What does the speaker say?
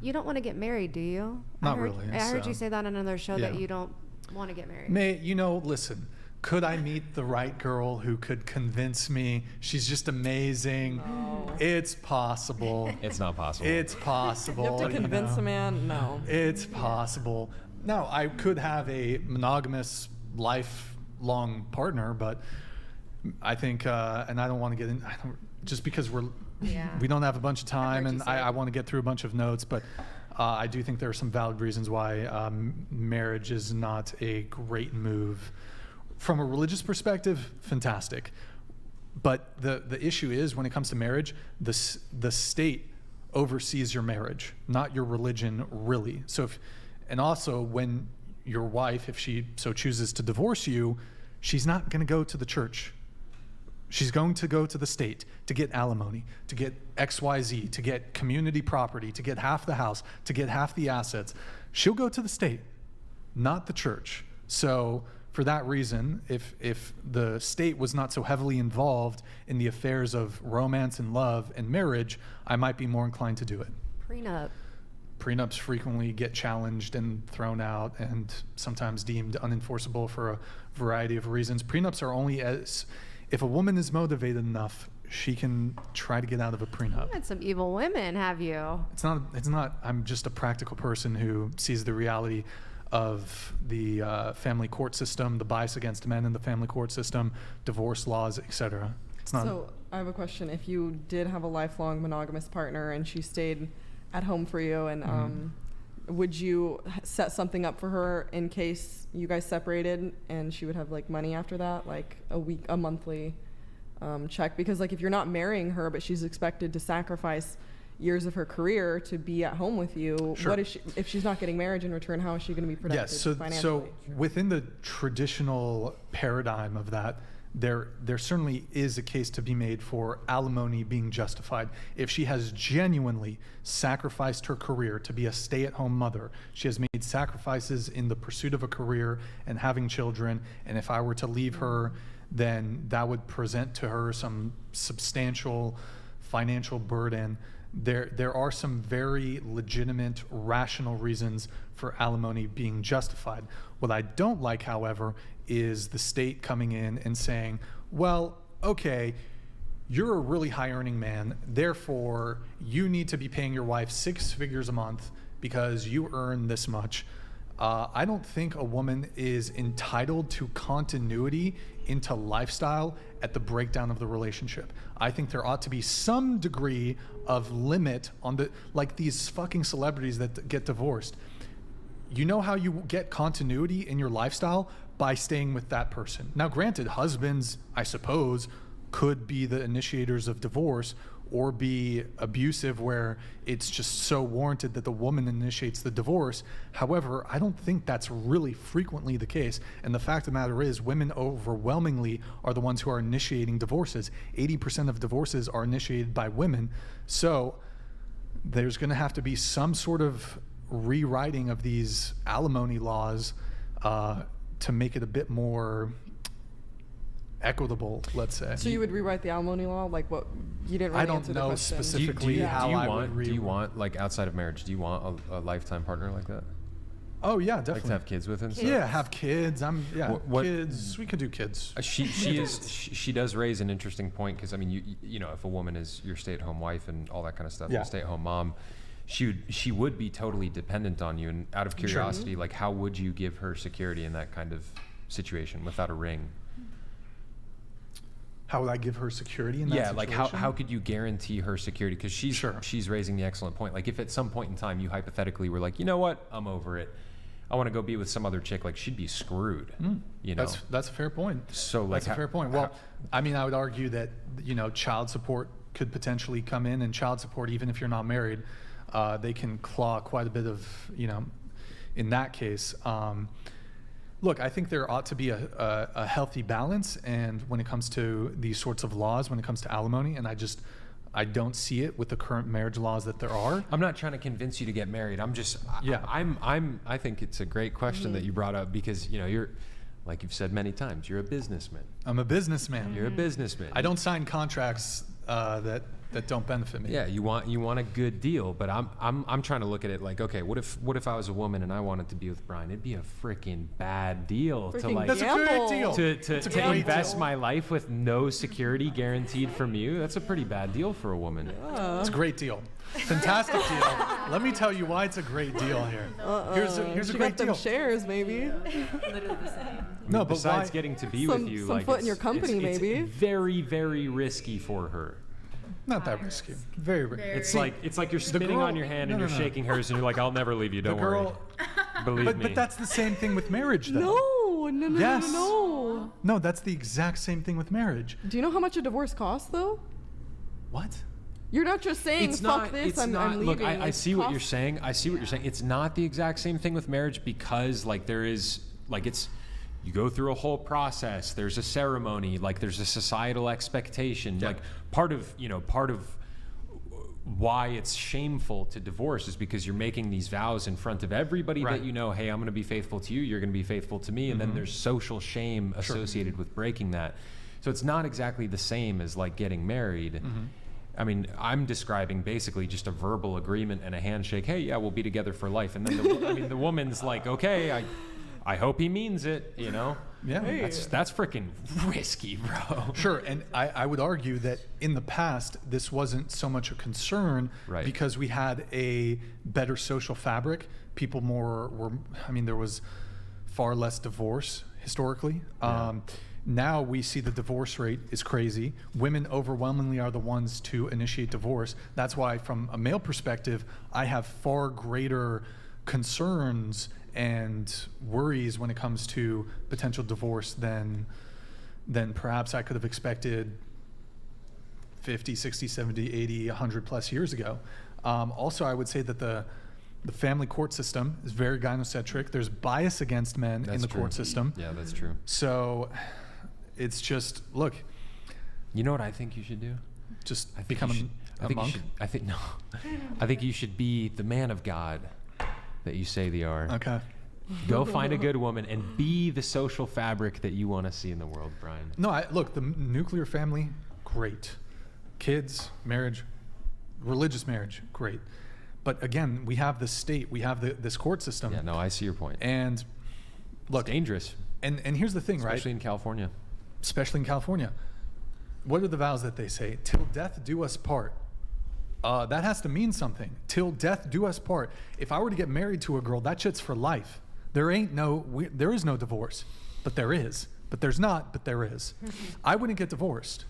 You don't want to get married, do you? Not really. I heard you say that on another show that yeah. you don't want to get married. Listen, could I meet the right girl who could convince me she's just amazing? No. It's possible. It's not possible. It's possible. You have to convince a man? No. It's possible. No, I could have a monogamous, lifelong partner, but I think, and I don't want to get in, just because we don't have a bunch of time, and I want to get through a bunch of notes, but I do think there are some valid reasons why marriage is not a great move. From a religious perspective, fantastic. But the issue is, when it comes to marriage, the state oversees your marriage, not your religion, really. And also, when your wife, if she so chooses to divorce you, she's not going to go to the church. She's going to go to the state to get alimony, to get XYZ, to get community property, to get half the house, to get half the assets. She'll go to the state, not the church. So for that reason, if the state was not so heavily involved in the affairs of romance and love and marriage, I might be more inclined to do it. Prenup. Prenups frequently get challenged and thrown out and sometimes deemed unenforceable for a variety of reasons. Prenups are only if a woman is motivated enough, she can try to get out of a prenup. You had some evil women, have you? It's not, I'm just a practical person who sees the reality of the family court system, the bias against men in the family court system, divorce laws, etc. So I have a question. If you did have a lifelong monogamous partner and she stayed at home for you, and would you set something up for her in case you guys separated and she would have like money after that, like a monthly check? Because like if you're not marrying her but she's expected to sacrifice years of her career to be at home with you, Sure. what is she, if she's not getting marriage in return, how is she going to be protected financially? So within the traditional paradigm of that, there certainly is a case to be made for alimony being justified. If she has genuinely sacrificed her career to be a stay-at-home mother, she has made sacrifices in the pursuit of a career and having children, and if I were to leave her, then that would present to her some substantial financial burden. There are some very legitimate, rational reasons for alimony being justified. What I don't like, however, is the state coming in and saying, well, okay, you're a really high earning man, therefore you need to be paying your wife 6 figures a month because you earn this much. I don't think a woman is entitled to continuity into lifestyle at the breakdown of the relationship. I think there ought to be some degree of limit on like these fucking celebrities that get divorced. You know how you get continuity in your lifestyle? By staying with that person. Now, granted, husbands, I suppose, could be the initiators of divorce or be abusive where it's just so warranted that the woman initiates the divorce. However, I don't think that's really frequently the case. And the fact of the matter is, women overwhelmingly are the ones who are initiating divorces. 80% of divorces are initiated by women. So there's going to have to be some sort of rewriting of these alimony laws to make it a bit more equitable, let's say. So you would rewrite the alimony law? Like what? You didn't really I don't answer the know question. specifically how I would do you want, like outside of marriage, do you want a lifetime partner like that? Oh yeah, definitely. Like to have kids with and stuff? Yeah, have kids. What Kids. We can do kids. She does raise an interesting point, because I mean, you know, if a woman is your stay-at-home wife and all that kind of stuff, Yeah. a stay-at-home mom, she would be totally dependent on you. And out of curiosity, like how would you give her security in that kind of situation without a ring? How would I give her security in that situation? Like how could you guarantee her security? Because Sure. she's raising the excellent point. Like if at some point in time you hypothetically were like, you know what, I'm over it, I want to go be with some other chick, like she'd be screwed. You know, that's a fair point. So like that's a fair point. Well, I mean, I would argue that, you know, child support could potentially come in, and child support, even if you're not married, they can claw quite a bit of, you know, in that case. Look, I think there ought to be a healthy balance, and when it comes to these sorts of laws, when it comes to alimony, and I don't see it with the current marriage laws that there are. I'm not trying to convince you to get married. I'm just, I think it's a great question that you brought up, because, you know, you're, like you've said many times, you're a businessman. I'm a businessman. You're a businessman. I don't sign contracts that that don't benefit me. Yeah, you want a good deal, but I'm trying to look at it like, okay, what if I was a woman and I wanted to be with Brian? It'd be a freaking bad deal to Freaking like That's a great gamble. deal. to It's a great invest deal. my life with no security guaranteed from you. That's a pretty bad deal for a woman. It's a great deal. Fantastic deal. Let me tell you why it's a great deal here. Here's a She great got them deal. shares, maybe. No, but Besides why? getting to be Some- with you, some like foot in your company, it's maybe. very, very risky for her. Not that risky. Very risky. It's like you're spinning girl- on your hand and no, you're no. shaking hers, and you're like, "I'll never leave you. Don't worry." Believe me. But that's the same thing with marriage, though. No. Yes. No. No, that's the exact same thing with marriage. Do you know how much a divorce costs, though? What? You're not just saying, It's fuck not. this, It's I'm not. leaving. Look, I Like, see what you're cost- saying. I see what you're saying. It's not the exact same thing with marriage because, like, there is, like, you go through a whole process. There's a ceremony. Like, there's a societal expectation. Yeah. Like, part of why it's shameful to divorce is because you're making these vows in front of everybody Right. that you know. Hey, I'm going to be faithful to you. You're going to be faithful to me. And then there's social shame associated with breaking that. So it's not exactly the same as like getting married. I mean, I'm describing basically just a verbal agreement and a handshake. Hey, yeah, we'll be together for life. And then the woman's like, okay, I hope he means it. You know, Yeah. Hey. that's freaking risky, bro. Sure, and I would argue that in the past, this wasn't so much a concern Right. because we had a better social fabric. People there was far less divorce historically. Yeah. Now we see the divorce rate is crazy. Women overwhelmingly are the ones to initiate divorce. That's why, from a male perspective, I have far greater concerns and worries when it comes to potential divorce than perhaps I could have expected 50, 60, 70, 80, 100 plus years ago. Also, I would say that the family court system is very gynocentric. There's bias against men in That's the true. court system. Yeah, that's true. So it's just, look, You know what I think you should do? just I think become you should, a I think monk. You should, I think no. I think you should be the man of God that you say they are. Okay. Go find a good woman and be the social fabric that you want to see in the world, Brian. No, look, the nuclear family, great. Kids, marriage, religious marriage, great. But again, we have the state, we have this court system. Yeah, no, I see your point. And look, It's dangerous, and here's the thing, especially right? in California. Especially in California. What are the vows that they say? Till death do us part. That has to mean something. Till death do us part. If I were to get married to a girl, that shit's for life. There is no divorce, but there is. But there's not, but there is. I wouldn't get divorced.